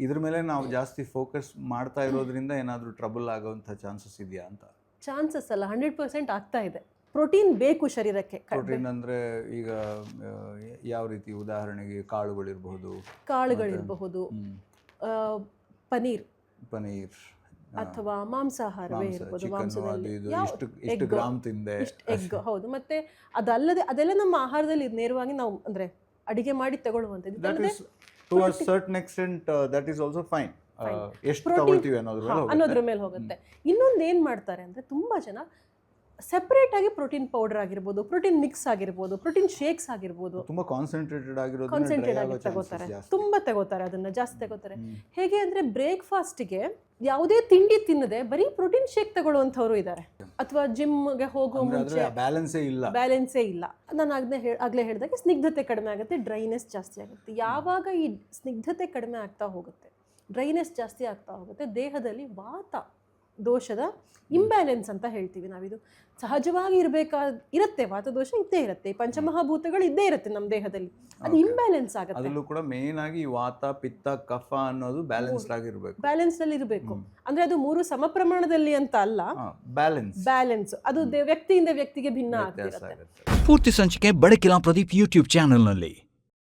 ಇದ್ರ ಮೇಲೆ ನಾವು ಜಾಸ್ತಿ ಫೋಕಸ್ ಮಾಡ್ತಾ ಇರೋದ್ರಿಂದ ಏನಾದರೂ ಟ್ರಬಲ್ ಆಗೋವಂಥ ಚಾನ್ಸಸ್ ಇದೆಯಾ ಅಂತ? ಚಾನ್ಸಸ್ ಅಲ್ಲ, 100% ಆಗ್ತಾ ಇದೆ. ಪ್ರೋಟೀನ್ ಬೇಕು ಶರೀರಕ್ಕೆ. ಪ್ರೋಟೀನ್ ಅಂದರೆ ಈಗ ಯಾವ ರೀತಿ? ಉದಾಹರಣೆಗೆ ಕಾಳುಗಳಿರಬಹುದು, ಪನೀರ್ ಅಥವಾ ಮಾಂಸಾಹಾರವೇ ಇರ್ಬೋದು, ಮಾಂಸದಲ್ಲಿ ಎಷ್ಟು ಗ್ರಾಮ್ ತಿಂದೆ, ಎಗ್. ಹೌದು. ಮತ್ತೆ ಅದಲ್ಲದೆ ಅದೆಲ್ಲ ನಮ್ಮ ಆಹಾರದಲ್ಲಿ ನೇರವಾಗಿ ನಾವು ಅಂದ್ರೆ ಅಡಿಗೆ ಮಾಡಿ ತಗೊಳ್ಳುವಂಥದ್ದು. To a certain extent that is also fine. ಎಷ್ಟು ತಗೊಳ್ತೀವಿ ಅನ್ನೋದ್ರ ಮೇಲೆ ಹೋಗುತ್ತೆ. ಇನ್ನೊಂದು ಏನು ಮಾಡ್ತಾರೆ ಅಂದರೆ, ತುಂಬ ಜನ ಸೆಪರೇಟ್ ಆಗಿ ಪ್ರೋಟೀನ್ ಪೌಡರ್ ಆಗಿರ್ಬೋದು, ಪ್ರೋಟೀನ್ ಮಿಕ್ಸ್ ಆಗಿರ್ಬೋದು, ಪ್ರೋಟೀನ್ ಶೇಕ್ಸ್ ಆಗಿರ್ಬೋದು, ತುಂಬಾ ಕಾನ್ಸಂಟ್ರೇಟೆಡ್ ಆಗಿ ತಗೋತಾರೆ. ಅದನ್ನ ಜಾಸ್ತಿ ತಗೋತಾರೆ. ಹೇಗೆ ಅಂದರೆ, ಬ್ರೇಕ್ಫಾಸ್ಟ್ಗೆ ಯಾವುದೇ ತಿಂಡಿ ತಿನ್ನದೆ ಬರೀ ಪ್ರೋಟೀನ್ ಶೇಕ್ ತಗೊಳ್ಳುವಂಥವ್ರು ಇದ್ದಾರೆ. ಅಥವಾ ಜಿಮ್ಗೆ ಹೋಗೋ ಮುಂಚೆ ಬ್ಯಾಲೆನ್ಸೇ ಇಲ್ಲ. ನಾನು ಆಗ್ಲೇ ಹೇಳಿದಾಗೆ ಸ್ನಿಗ್ಧತೆ ಕಡಿಮೆ ಆಗುತ್ತೆ, ಡ್ರೈನೆಸ್ ಜಾಸ್ತಿ ಆಗುತ್ತೆ. ಯಾವಾಗ ಈ ಸ್ನಿಗ್ಧತೆ ಕಡಿಮೆ ಆಗ್ತಾ ಹೋಗುತ್ತೆ, ಡ್ರೈನೆಸ್ ಜಾಸ್ತಿ ಆಗ್ತಾ ಹೋಗುತ್ತೆ, ದೇಹದಲ್ಲಿ ವಾತ ದೋಷದ ಇಂಬ್ಯಾಲೆನ್ಸ್ ಅಂತ ಹೇಳ್ತೀವಿ ನಾವಿದು. ಸಹಜವಾಗಿ ಇರುತ್ತೆ, ವಾತದೋಷ ಇದ್ದೇ ಇರುತ್ತೆ, ಪಂಚಮಹಾಭೂತಗಳು ಇದ್ದೇ ಇರುತ್ತೆ ನಮ್ಮ ದೇಹದಲ್ಲಿ. ಅದು ಇಂಬ್ಯಾಲೆನ್ಸ್ ಆಗುತ್ತೆ. ಅದರಲ್ಲೂ ಕೂಡ ಮೇನ್ ಆಗಿ ವಾತ, ಪಿತ್ತ, ಕಫ ಅನ್ನೋದು ಬ್ಯಾಲೆನ್ಸ್ಡ್ ಆಗಿರಬೇಕು. ಬ್ಯಾಲೆನ್ಸ್ ಅಲ್ಲಿ ಇರಬೇಕು. ಅಂದ್ರೆ ಅದು 3 ಸಮ ಪ್ರಮಾಣದಲ್ಲಿ ಅಂತ ಅಲ್ಲ, ಬ್ಯಾಲೆನ್ಸ್. ಅದು ವ್ಯಕ್ತಿಯಿಂದ ವ್ಯಕ್ತಿಗೆ ಭಿನ್ನ ಆಗ್ತಿರುತ್ತೆ. ಪೂರ್ತಿ ಸಂಚಿಕೆ ಬೆಳಕಿನ ಪ್ರದೀಪ್ ಯೂಟ್ಯೂಬ್ ಚಾನೆಲ್ನಲ್ಲಿ.